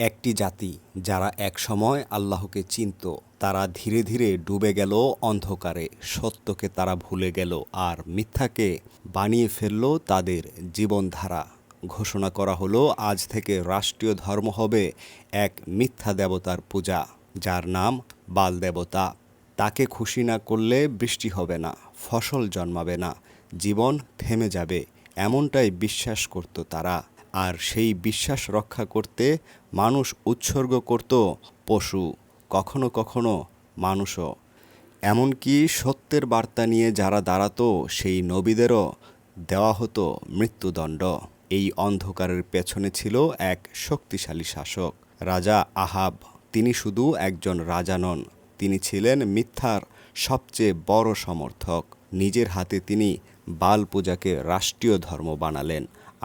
একটি জাতি যারা একসময় আল্লাহকে চিনত, তারা ধীরে ধীরে ডুবে গেল অন্ধকারে। সত্যকে তারা ভুলে গেল আর মিথ্যাকে বানিয়ে ফেলল তাদের জীবনধারা। ঘোষণা করা হলো, আজ থেকে রাষ্ট্রীয় ধর্ম হবে এক মিথ্যা দেবতার পূজা, যার নাম বাল দেবতা। তাকে খুশি না করলে বৃষ্টি হবে না, ফসল জন্মাবে না, জীবন থেমে যাবে, এমনটাই বিশ্বাস করত তারা। আর সেই বিশ্বাস রক্ষা করতে মানুষ উৎসর্গ করত পশু, কখনো কখনো মানুষও। এমনকি সত্যের বার্তা নিয়ে যারা দাঁড়াতো সেই নবীদেরও দেওয়া হতো মৃত্যুদণ্ড। এই অন্ধকারের পেছনে ছিল এক শক্তিশালী শাসক, রাজা আহাব। তিনি শুধু একজন রাজা নন, তিনি ছিলেন মিথ্যার সবচেয়ে বড় সমর্থক। নিজের হাতে তিনি বাল পূজাকে রাষ্ট্রীয় ধর্ম বানালেন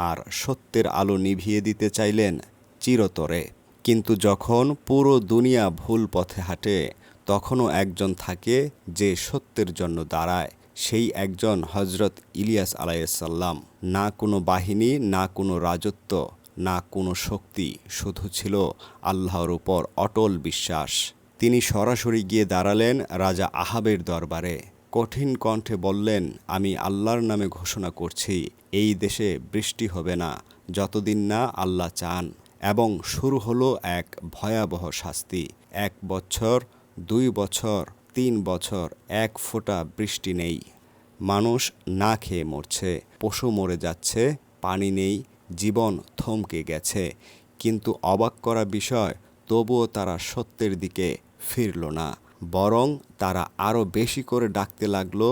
আর সত্যের আলো নিভিয়ে দিতে চাইলেন চিরতরে। কিন্তু যখন পুরো দুনিয়া ভুল পথে হাঁটে, তখনও একজন থাকে যে সত্যের জন্য দাঁড়ায়। সেই একজন হজরত ইলিয়াস আলাইহিসসালাম। না কোনো বাহিনী, না কোনো রাজত্ব, না কোনো শক্তি, শুধু ছিল আল্লাহর উপর অটল বিশ্বাস। তিনি সরাসরি গিয়ে দাঁড়ালেন রাজা আহাবের দরবারে। কঠিন কণ্ঠে বললেন, আমি আল্লাহর নামে ঘোষণা করছি, এই দেশে বৃষ্টি হবে না যতদিন না আল্লাহ চান। এবং শুরু হলো এক ভয়াবহ শাস্তি। 1 বছর, 2 বছর, 3 বছর, এক ফোঁটা বৃষ্টি নেই। মানুষ না খেয়ে মরছে, পশু মরে যাচ্ছে, পানি নেই, জীবন থমকে গেছে। কিন্তু অবাক করা বিষয়, তবুও তারা সত্যের দিকে ফিরল না, বরং তারা আরও বেশি করে ডাকতে লাগলো,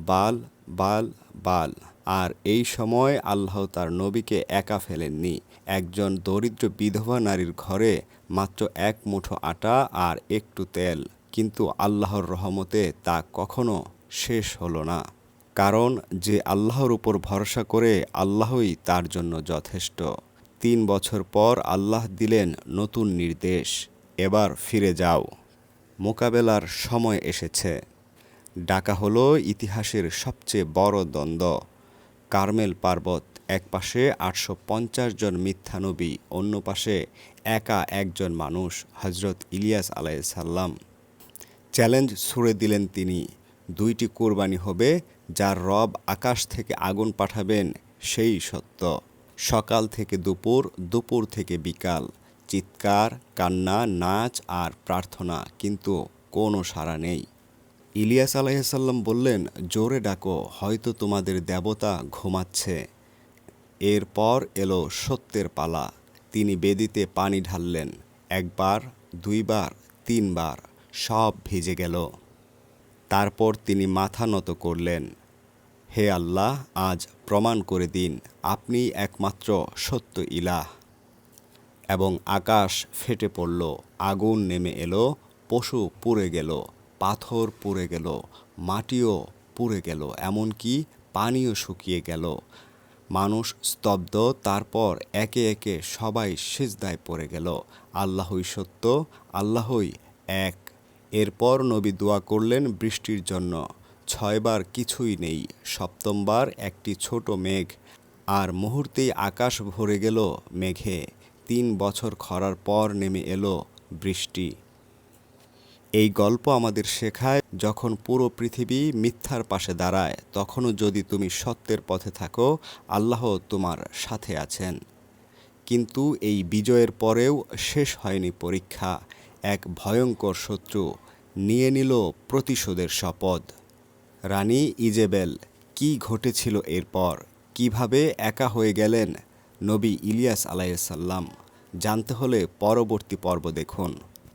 বাল, বাল, বাল। আর এই সময় আল্লাহ তার নবীকে একা ফেলেননি। একজন দরিদ্র বিধবা নারীর ঘরে মাত্র 1 মুঠো আটা আর একটু তেল, কিন্তু আল্লাহর রহমতে তা কখনো শেষ হলো না। কারণ যে আল্লাহর উপর ভরসা করে, আল্লাহই তার জন্য যথেষ্ট। 3 বছর পর আল্লাহ দিলেন নতুন নির্দেশ, এবার ফিরে যাও, মোকাবেলার সময় এসেছে। ডাকা হলো ইতিহাসের সবচেয়ে বড় দ্বন্দ্ব। কার্মেল পর্বত, এক পাশে 850 জন মিথ্যা নবী, অন্য পাশে একা একজন মানুষ, হজরত ইলিয়াস আলাইহিসসালাম। চ্যালেঞ্জ ছুড়ে দিলেন তিনি, 2টি কোরবানি হবে, যার রব আকাশ থেকে আগুন পাঠাবেন সেই সত্য। সকাল থেকে দুপুর, দুপুর থেকে বিকাল, চিৎকার, কান্না, নাচ আর প্রার্থনা, কিন্তু কোনো সাড়া নেই। ইলিয়াস আলাইহিসসালাম বললেন, জোরে ডাকো, হয়তো তোমাদের দেবতা ঘুমাচ্ছে। এরপর এলো সত্যের পালা। তিনি বেদিতে পানি ঢাললেন, 1 বার, 2 বার, 3 বার, সব ভিজে গেল। তারপর তিনি মাথা নত করলেন, হে আল্লাহ, আজ প্রমাণ করে দিন আপনি একমাত্র সত্য ইলাহ। এবং আকাশ ফেটে পড়ল, আগুন নেমে এলো, পশু পুড়ে গেল, পাথর পুড়ে গেল, মাটিও পুড়ে গেল, এমনকি পানিও শুকিয়ে গেল। মানুষ স্তব্ধ। তারপর একে একে সবাই সিজদায় পড়ে গেল। আল্লাহই সত্য, আল্লাহই এক। এরপর নবী দোয়া করলেন বৃষ্টির জন্য। 6 বার কিছুই নেই, 7ম বার একটি ছোট মেঘ, আর মুহূর্তেই আকাশ ভরে গেল মেঘে। 3 বছর খরার পর নেমে এলো বৃষ্টি। এই গল্প আমাদের শেখায়, যখন পুরো পৃথিবী মিথ্যার পাশে দাঁড়ায়, তখনও যদি তুমি সত্যের পথে থাকো, আল্লাহ তোমার সাথে আছেন। কিন্তু এই বিজয়ের পরেও শেষ হয়নি পরীক্ষা। এক ভয়ঙ্কর শত্রু নিয়ে নিল প্রতিশোধের শপথ। রানী ইজেবেল। কি ঘটেছিল এরপর? কিভাবে একা হয়ে গেলেন নবী ইলিয়াস আলাইহিসসালাম? জানতে হলে পরবর্তী পর্ব দেখুন।